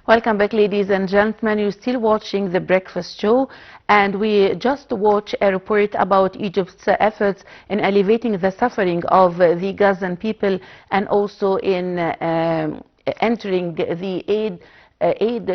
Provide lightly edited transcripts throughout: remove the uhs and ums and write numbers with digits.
Welcome back, ladies and gentlemen. You're still watching The Breakfast Show, and we just watched a report about Egypt's efforts in alleviating the suffering of the Gazan people and also in entering the aid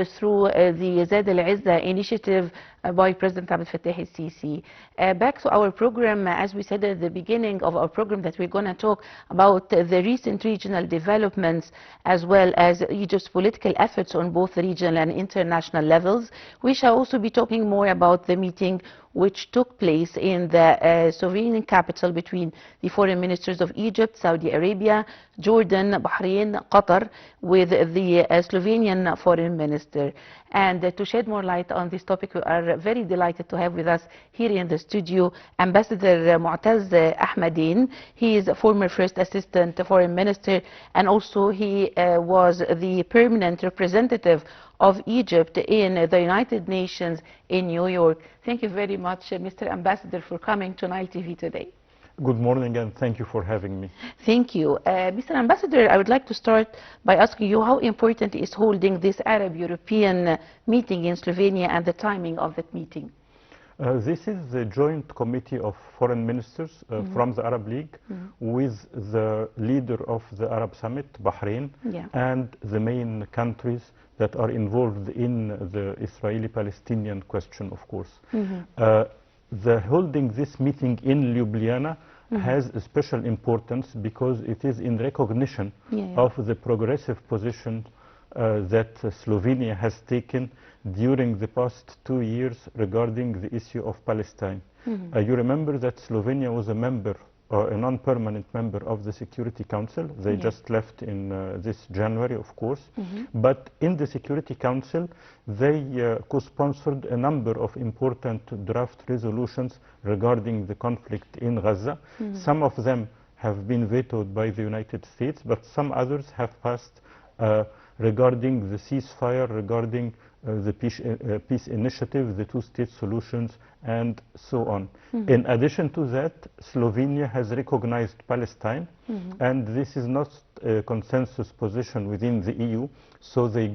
through the Zad al-Izza initiative by President Abdel Fattah el-Sisi. Back to our program, as we said at the beginning of our program, that we're going to talk about the recent regional developments as well as Egypt's political efforts on both regional and international levels. We shall also be talking more about the meeting which took place in the Slovenian capital between the foreign ministers of Egypt, Saudi Arabia, Jordan, Bahrain, Qatar, with the Slovenian foreign minister. And to shed more light on this topic, we are very delighted to have with us here in the studio Ambassador Moataz Ahmadein. He is a former first assistant foreign minister, and also he was the permanent representative of Egypt in the United Nations in New York. Thank you very much, Mr. Ambassador, for coming to Nile TV today. Good morning, and thank you for having me. Thank you. Mr. Ambassador, I would like to start by asking you how important is holding this Arab-European meeting in Slovenia and the timing of that meeting? This is the joint committee of foreign ministers from the Arab League with the leader of the Arab Summit, Bahrain, and the main countries that are involved in the Israeli-Palestinian question, of course. The holding this meeting in Ljubljana has a special importance because it is in recognition of the progressive position that Slovenia has taken during the past 2 years regarding the issue of Palestine. You remember that Slovenia was a member, a non-permanent member of the Security Council. They just left in this January, of course. But in the Security Council, they co-sponsored a number of important draft resolutions regarding the conflict in Gaza. Some of them have been vetoed by the United States, but some others have passed regarding the ceasefire, regarding the peace initiative, the two-state solutions, and so on. In addition to that, Slovenia has recognized Palestine, and this is not a consensus position within the EU, so they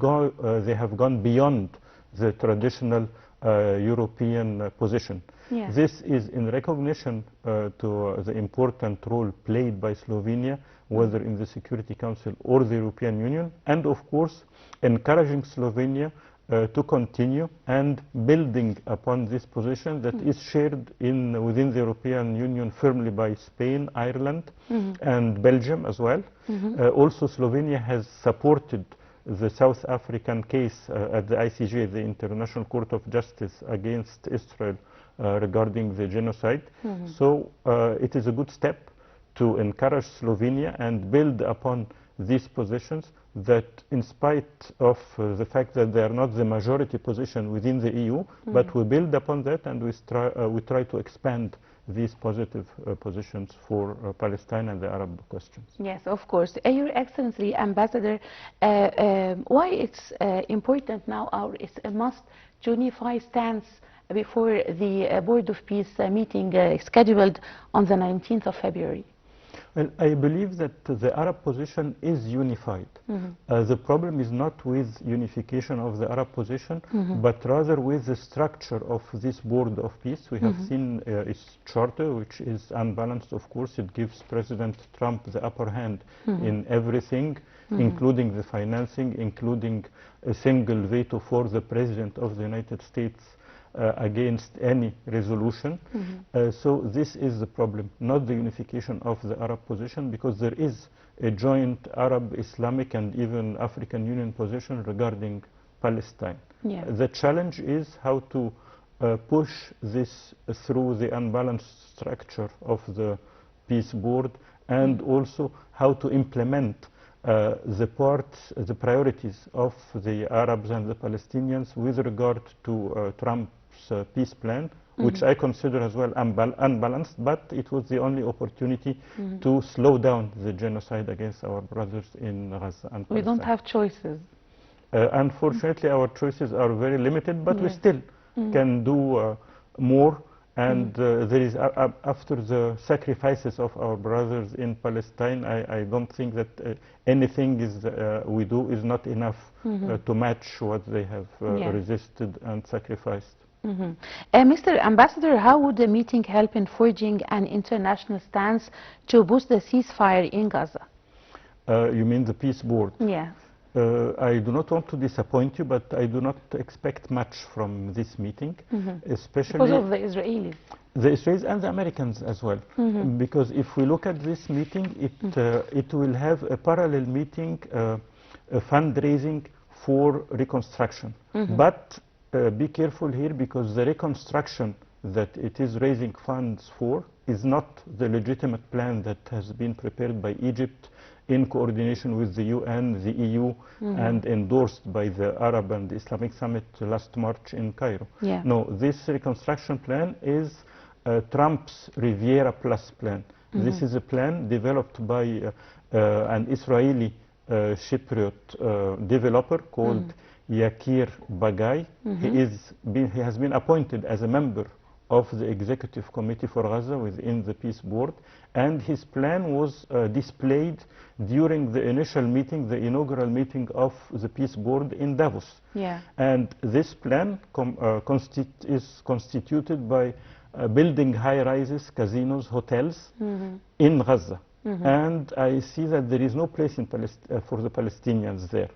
have gone beyond the traditional European position. This is in recognition to the important role played by Slovenia, whether in the Security Council or the European Union, and of course encouraging Slovenia to continue and building upon this position that is shared within the European Union firmly by Spain, Ireland, and Belgium as well. Also, Slovenia has supported the South African case at the ICJ, the International Court of Justice, against Israel regarding the genocide. So it is a good step to encourage Slovenia and build upon these positions that, in spite of the fact that they are not the majority position within the EU, but we build upon that and we try to expand these positive positions for Palestine and the Arab questions. Yes, of course. Your Excellency, Ambassador, why it's important now, or it's a must to unify stance before the Board of Peace meeting scheduled on the 19th of February? Well, I believe that the Arab position is unified. The problem is not with unification of the Arab position, but rather with the structure of this Board of Peace. We have seen its charter, which is unbalanced, of course. It gives President Trump the upper hand in everything, including the financing, including a single veto for the President of the United States against any resolution. So this is the problem, not the unification of the Arab position, because there is a joint Arab, Islamic, and even African Union position regarding Palestine. The challenge is how to push this through the unbalanced structure of the peace board, and also how to implement the priorities of the Arabs and the Palestinians with regard to Trump's peace plan, which I consider as well unbalanced, but it was the only opportunity to slow down the genocide against our brothers in Gaza and Palestine. We don't have choices. Unfortunately, our choices are very limited, but we still can do more, And there is, after the sacrifices of our brothers in Palestine, I don't think that anything is we do is not enough to match what they have resisted and sacrificed. Mr. Ambassador, how would the meeting help in forging an international stance to boost the ceasefire in Gaza? You mean the peace board? Yes. I do not want to disappoint you, but I do not expect much from this meeting, especially because of the Israelis. The Israelis and the Americans as well. Because if we look at this meeting, it will have a parallel meeting, a fundraising for reconstruction. But be careful here, because the reconstruction that it is raising funds for is not the legitimate plan that has been prepared by Egypt in coordination with the UN, the EU, and endorsed by the Arab and Islamic Summit last March in Cairo. No, this reconstruction plan is Trump's Riviera Plus plan. This is a plan developed by an Israeli Cypriot developer called Yakir Bagai. He has been appointed as a member of the Executive Committee for Gaza within the Peace Board, and his plan was displayed during the initial meeting, the inaugural meeting of the Peace Board in Davos. And this plan is constituted by building high-rises, casinos, hotels in Gaza. And I see that there is no place in for the Palestinians there,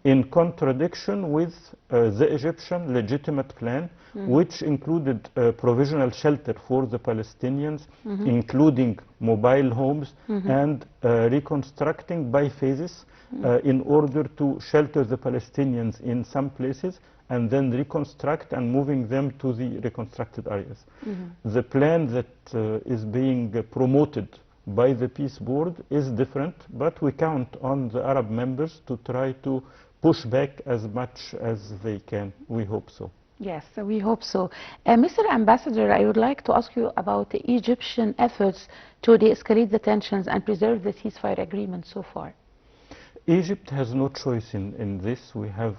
in contradiction with the Egyptian legitimate plan, which included provisional shelter for the Palestinians, including mobile homes, and reconstructing by phases in order to shelter the Palestinians in some places and then reconstruct and moving them to the reconstructed areas. The plan that is being promoted by the Peace Board is different, but we count on the Arab members to try to push back as much as they can. We hope so. Yes, we hope so. Mr. Ambassador, I would like to ask you about the Egyptian efforts to de-escalate the tensions and preserve the ceasefire agreement so far. Egypt has no choice in this. We have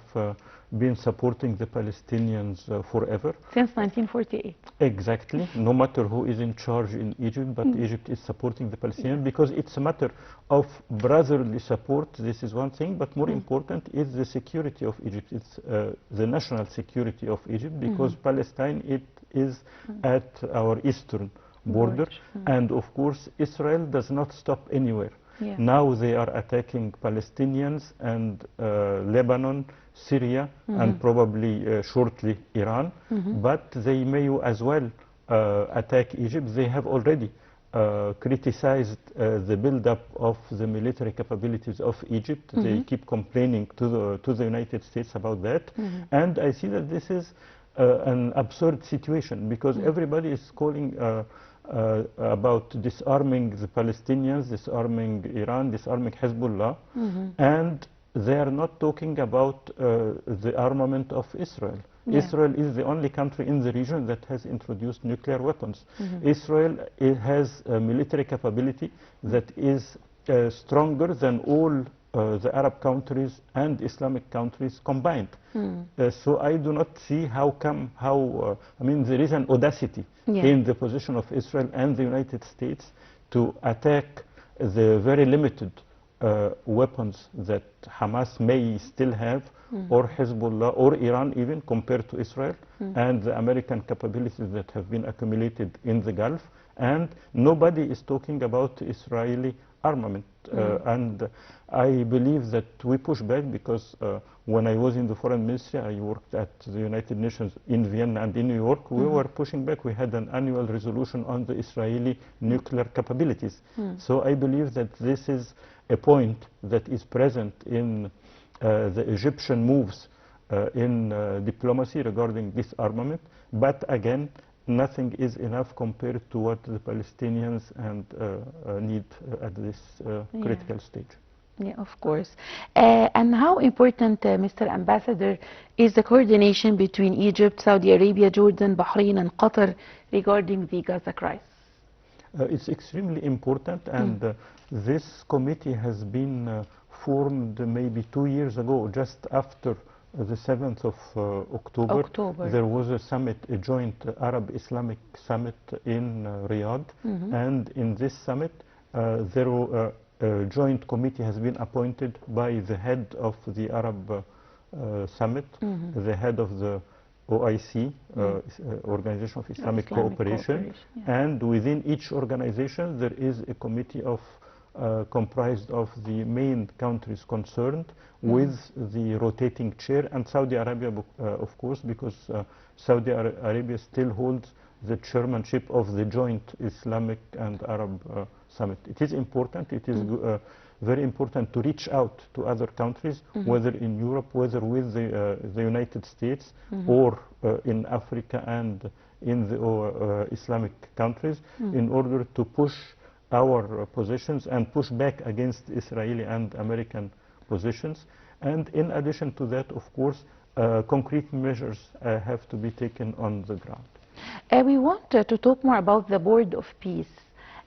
been supporting the Palestinians forever. Since 1948. Exactly. No matter who is in charge in Egypt, but Egypt is supporting the Palestinians because it's a matter of brotherly support. This is one thing, but more important is the security of Egypt. It's the national security of Egypt, because Palestine, it is at our eastern border. And of course, Israel does not stop anywhere. Now they are attacking Palestinians and Lebanon, Syria, and probably shortly Iran. But they may as well attack Egypt. They have already criticized the build-up of the military capabilities of Egypt. They keep complaining to the United States about that. And I see that this is an absurd situation, because everybody is calling about disarming the Palestinians, disarming Iran, disarming Hezbollah, and they are not talking about the armament of Israel. Israel is the only country in the region that has introduced nuclear weapons. Israel has a military capability that is stronger than all the Arab countries and Islamic countries combined. So I do not see how I mean, there is an audacity in the position of Israel and the United States to attack the very limited weapons that Hamas may still have, or Hezbollah, or Iran even, compared to Israel, and the American capabilities that have been accumulated in the Gulf. And nobody is talking about Israeli armament. And I believe that we push back, because when I was in the foreign ministry, I worked at the United Nations in Vienna and in New York. We were pushing back. We had an annual resolution on the Israeli nuclear capabilities. So I believe that this is a point that is present in the Egyptian moves in diplomacy regarding disarmament. But again, nothing is enough compared to what the Palestinians need at this critical stage. Yeah, of course. And how important, Mr. Ambassador, is the coordination between Egypt, Saudi Arabia, Jordan, Bahrain, and Qatar regarding the Gaza crisis? It's extremely important, and this committee has been formed maybe 2 years ago, just after the 7th of October, there was a summit, a joint Arab-Islamic summit in Riyadh. And in this summit, a joint committee has been appointed by the head of the Arab Summit, the head of the OIC, Organization of Islamic Cooperation. And within each organization, there is a committee of comprised of the main countries concerned, with the rotating chair, and Saudi Arabia, of course, because Saudi Arabia still holds the chairmanship of the joint Islamic and Arab Summit. It is important, it is very important to reach out to other countries, whether in Europe, whether with the United States, or in Africa and in the Islamic countries, in order to push our positions and push back against Israeli and American positions. And in addition to that, of course, concrete measures have to be taken on the ground. We want to talk more about the Board of Peace.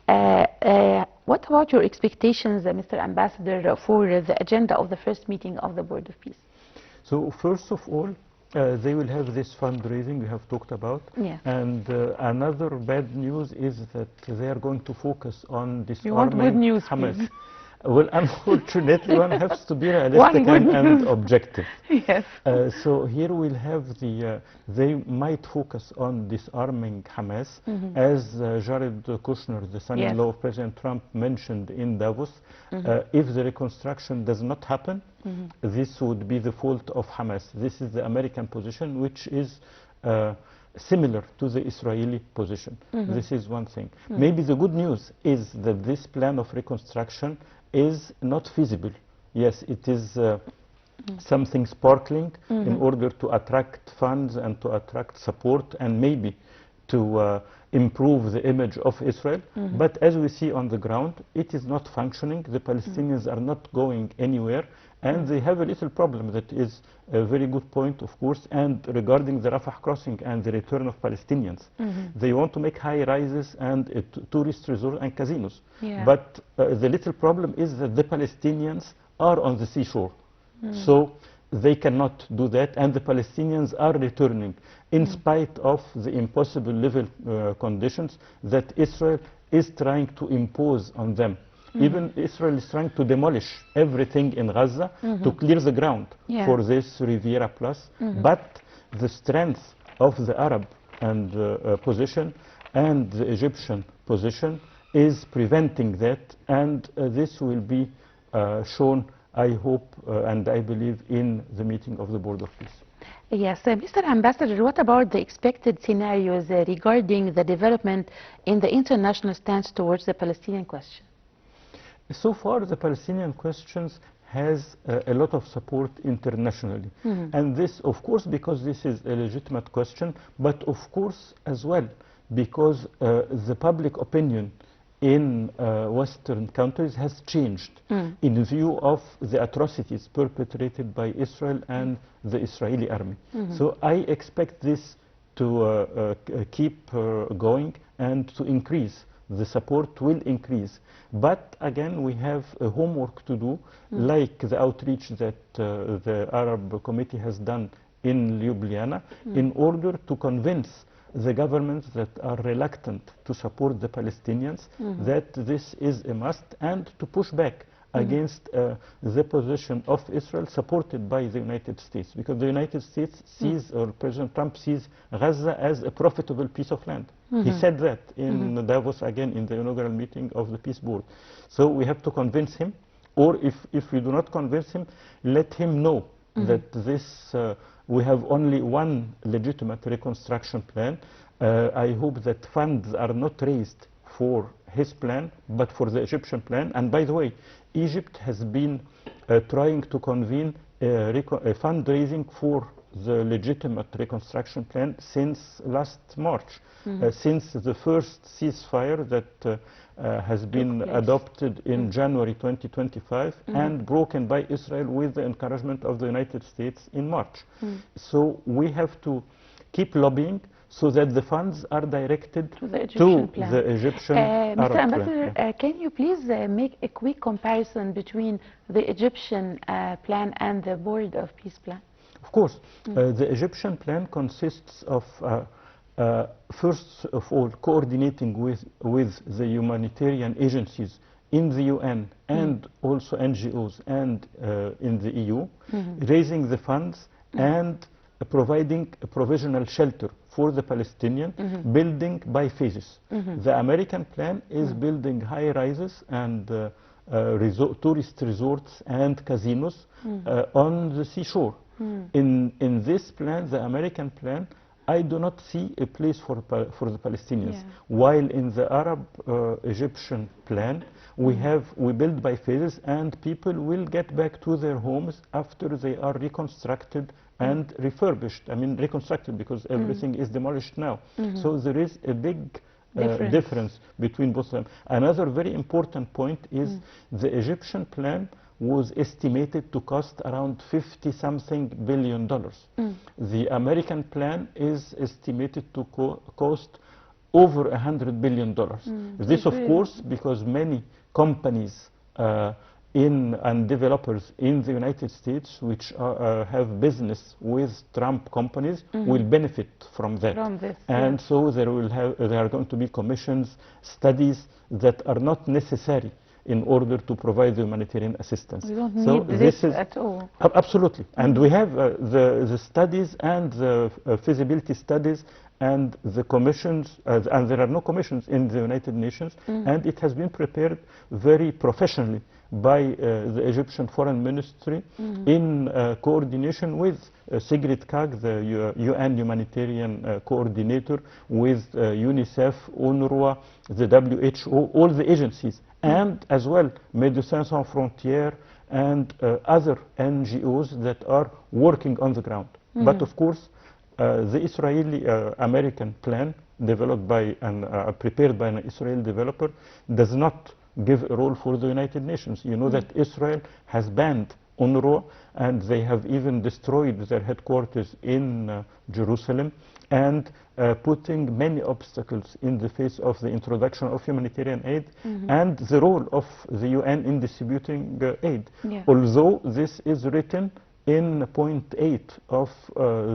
What about your expectations, Mr. Ambassador, for the agenda of the first meeting of the Board of Peace? So first of all, they will have this fundraising we have talked about. Yes. And another bad news is that they are going to focus on disarming you want good news, Hamas. Please. Well, unfortunately, one has to be realistic and objective. Yes. So here we'll have they might focus on disarming Hamas, as Jared Kushner, the son-in-law of President Trump, mentioned in Davos. If the reconstruction does not happen, this would be the fault of Hamas. This is the American position, which is similar to the Israeli position. This is one thing. Maybe the good news is that this plan of reconstruction is not feasible. Yes, it is something sparkling in order to attract funds and to attract support and maybe to improve the image of Israel. But as we see on the ground, it is not functioning. The Palestinians are not going anywhere, and they have a little problem. That is a very good point, of course. And regarding the Rafah crossing and the return of Palestinians, they want to make high rises and tourist resorts and casinos. But the little problem is that the Palestinians are on the seashore. So they cannot do that, and the Palestinians are returning in spite of the impossible living conditions that Israel is trying to impose on them. Even Israel is trying to demolish everything in Gaza to clear the ground for this Riviera Plus. But the strength of the Arab and position and the Egyptian position is preventing that, and this will be shown, I hope and I believe, in the meeting of the Board of Peace. Yes, Mr. Ambassador, what about the expected scenarios regarding the development in the international stance towards the Palestinian question? So far, the Palestinian questions has a lot of support internationally. And this, of course, because this is a legitimate question, but of course as well because the public opinion in Western countries has changed in view of the atrocities perpetrated by Israel and the Israeli army. So I expect this to keep going and to increase. The support will increase. But again, we have homework to do, like the outreach that the Arab Committee has done in Ljubljana, in order to convince the governments that are reluctant to support the Palestinians that this is a must, and to push back against the position of Israel supported by the United States, because the United States sees, or President Trump sees, Gaza as a profitable piece of land. He said that in Davos, again in the inaugural meeting of the Peace Board. So we have to convince him, or if we do not convince him, let him know that this we have only one legitimate reconstruction plan. I hope that funds are not raised for his plan, but for the Egyptian plan. And by the way, Egypt has been trying to convene a fundraising for the legitimate reconstruction plan since last March, since the first ceasefire that has been adopted in January 2025 and broken by Israel with the encouragement of the United States in March. So we have to keep lobbying so that the funds are directed to the Egyptian Arab Mr. Ambassador, plan. can you please make a quick comparison between the Egyptian plan and the Board of Peace plan? Of course, the Egyptian plan consists of, first of all, coordinating with the humanitarian agencies in the UN and also NGOs and in the EU, raising the funds and providing a provisional shelter for the Palestinian, building by phases. The American plan is building high rises and tourist resorts and casinos on the seashore. In this plan, the American plan, I do not see a place for the Palestinians. While in the Arab-Egyptian plan, we build by phases, and people will get back to their homes after they are reconstructed and refurbished. I mean, reconstructed because everything is demolished now. So there is a big difference between both of them. Another very important point is the Egyptian plan was estimated to cost around $50-something billion. The American plan is estimated to cost over $100 billion. This, of course, because many companies and developers in the United States which have business with Trump companies will benefit from that. And so there are going to be commissions, studies that are not necessary in order to provide the humanitarian assistance. We don't need this at all. Absolutely. And we have the studies and the feasibility studies and the commissions, and there are no commissions in the United Nations, and it has been prepared very professionally by the Egyptian Foreign Ministry in coordination with Sigrid Kaag, the UN humanitarian coordinator, with UNICEF, UNRWA, the WHO, all the agencies, and as well Médecins Sans Frontières and other NGOs that are working on the ground. But of course, the Israeli-American plan developed by and prepared by an Israeli developer does not give a role for the United Nations. You know that Israel has banned UNRWA, and they have even destroyed their headquarters in Jerusalem, and putting many obstacles in the face of the introduction of humanitarian aid and the role of the UN in distributing aid. Although this is written in point 8 of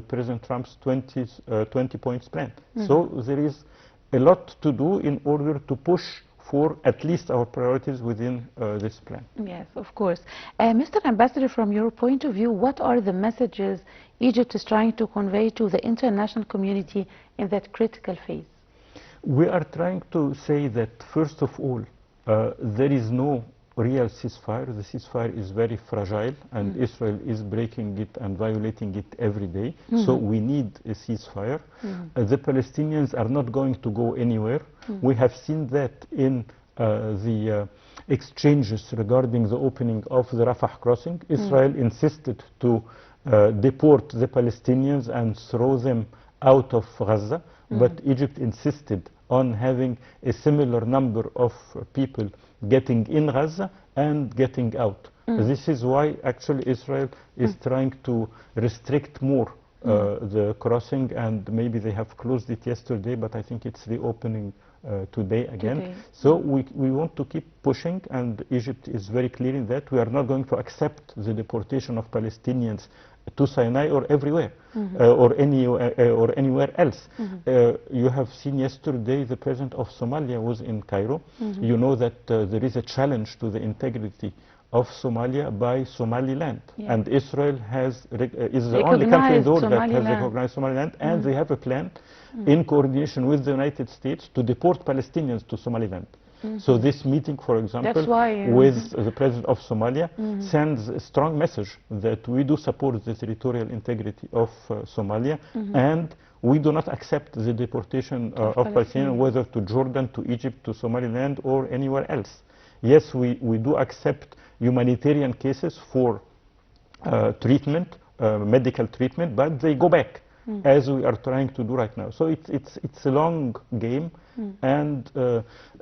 President Trump's 20 points plan. So there is a lot to do in order to push for at least our priorities within this plan. Yes, of course. Mr. Ambassador, from your point of view, what are the messages Egypt is trying to convey to the international community in that critical phase? We are trying to say that, first of all, there is no real ceasefire. The ceasefire is very fragile, and Israel is breaking it and violating it every day. So we need a ceasefire. The Palestinians are not going to go anywhere. We have seen that in the exchanges regarding the opening of the Rafah crossing. Israel insisted to deport the Palestinians and throw them out of Gaza, but Egypt insisted on having a similar number of people getting in Gaza and getting out. This is why actually Israel is trying to restrict more the crossing, and maybe they have closed it yesterday, but I think it's reopening today again. So we want to keep pushing, and Egypt is very clear in that. We are not going to accept the deportation of Palestinians to Sinai or everywhere, or anywhere else. You have seen yesterday the president of Somalia was in Cairo. You know that there is a challenge to the integrity of Somalia by Somaliland, and Israel is the only country in the world that has recognized Somaliland, and they have a plan in coordination with the United States to deport Palestinians to Somaliland. So this meeting, for example, with the president of Somalia sends a strong message that we do support the territorial integrity of Somalia, and we do not accept the deportation of Palestinians, whether to Jordan, to Egypt, to Somaliland, or anywhere else. Yes, we do accept humanitarian cases for treatment, medical treatment, but they go back, as we are trying to do right now. So it's a long game, and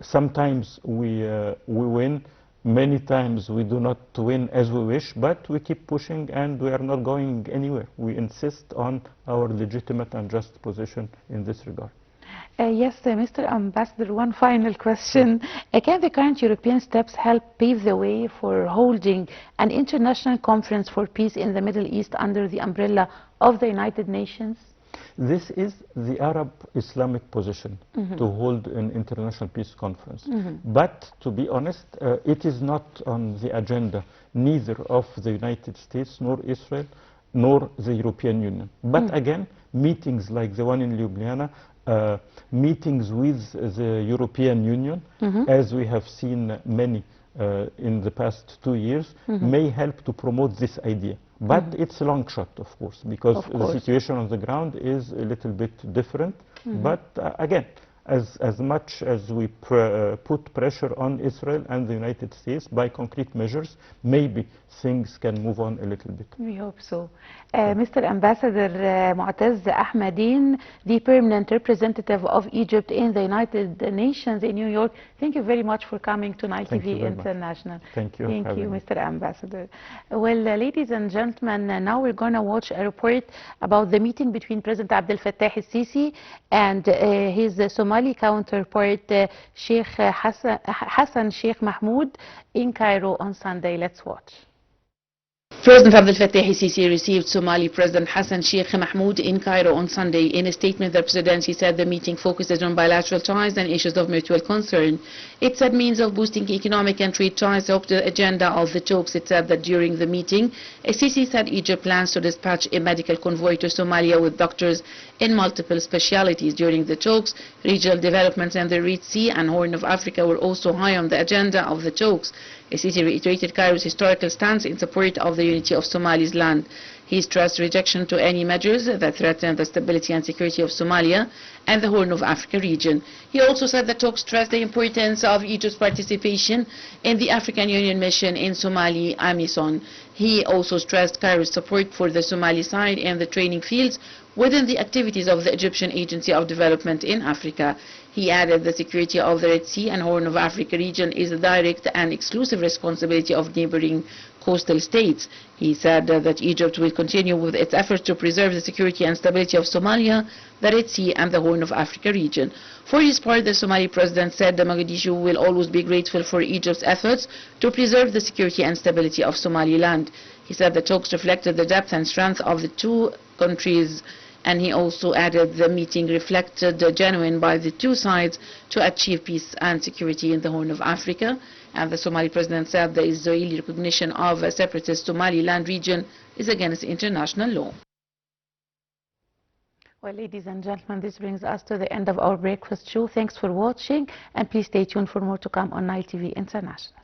sometimes we win, many times we do not win as we wish, but we keep pushing, and we are not going anywhere. We insist on our legitimate and just position in this regard. Yes, Mr. Ambassador, one final question. Can the current European steps help pave the way for holding an international conference for peace in the Middle East under the umbrella of the United Nations? This is the Arab Islamic position to hold an international peace conference. But to be honest, it is not on the agenda neither of the United States nor Israel nor the European Union. But again, meetings like the one in Ljubljana, meetings with the European Union, as we have seen many in the past 2 years, may help to promote this idea. But it's a long shot, of course, because the situation on the ground is a little bit different. But again, as much as we put pressure on Israel and the United States by concrete measures, maybe things can move on a little bit. We hope so. Mr. Ambassador Moataz Ahmadein, the permanent representative of Egypt in the United Nations in New York, thank you very much for coming to Nile TV International. Thank you. Thank you, Mr. Ambassador. Well, ladies and gentlemen, now we're going to watch a report about the meeting between President Abdel Fattah el-Sisi and his Somali counterpart, Sheikh Hassan Sheikh Mahmoud, in Cairo on Sunday. Let's watch. President Abdel Fattah el-Sisi received Somali President Hassan Sheikh Mahmoud in Cairo on Sunday. In a statement, the presidency said the meeting focuses on bilateral ties and issues of mutual concern. It said means of boosting economic and trade ties helped the agenda of the talks. It said that during the meeting, el-Sisi said Egypt plans to dispatch a medical convoy to Somalia with doctors in multiple specialities. During the talks, regional developments in the Red Sea and Horn of Africa were also high on the agenda of the talks. El-Sisi reiterated Cairo's historical stance in support of the unity of Somali's land. He stressed rejection to any measures that threaten the stability and security of Somalia and the Horn of Africa region. He also said the talks stressed the importance of Egypt's participation in the African Union mission in Somali, AMISOM. He also stressed Cairo's support for the Somali side in the training fields within the activities of the Egyptian Agency of Development in Africa. He added the security of the Red Sea and Horn of Africa region is the direct and exclusive responsibility of neighboring coastal states. He said that Egypt will continue with its efforts to preserve the security and stability of Somalia, the Red Sea and the Horn of Africa region. For his part, the Somali president said that Mogadishu will always be grateful for Egypt's efforts to preserve the security and stability of Somaliland. He said the talks reflected the depth and strength of the two countries, and he also added the meeting reflected the genuine by the two sides to achieve peace and security in the Horn of Africa. And the Somali president said the Israeli recognition of a separatist Somaliland region is against international law. Well, ladies and gentlemen, this brings us to the end of our breakfast show. Thanks for watching, and please stay tuned for more to come on Nile TV International.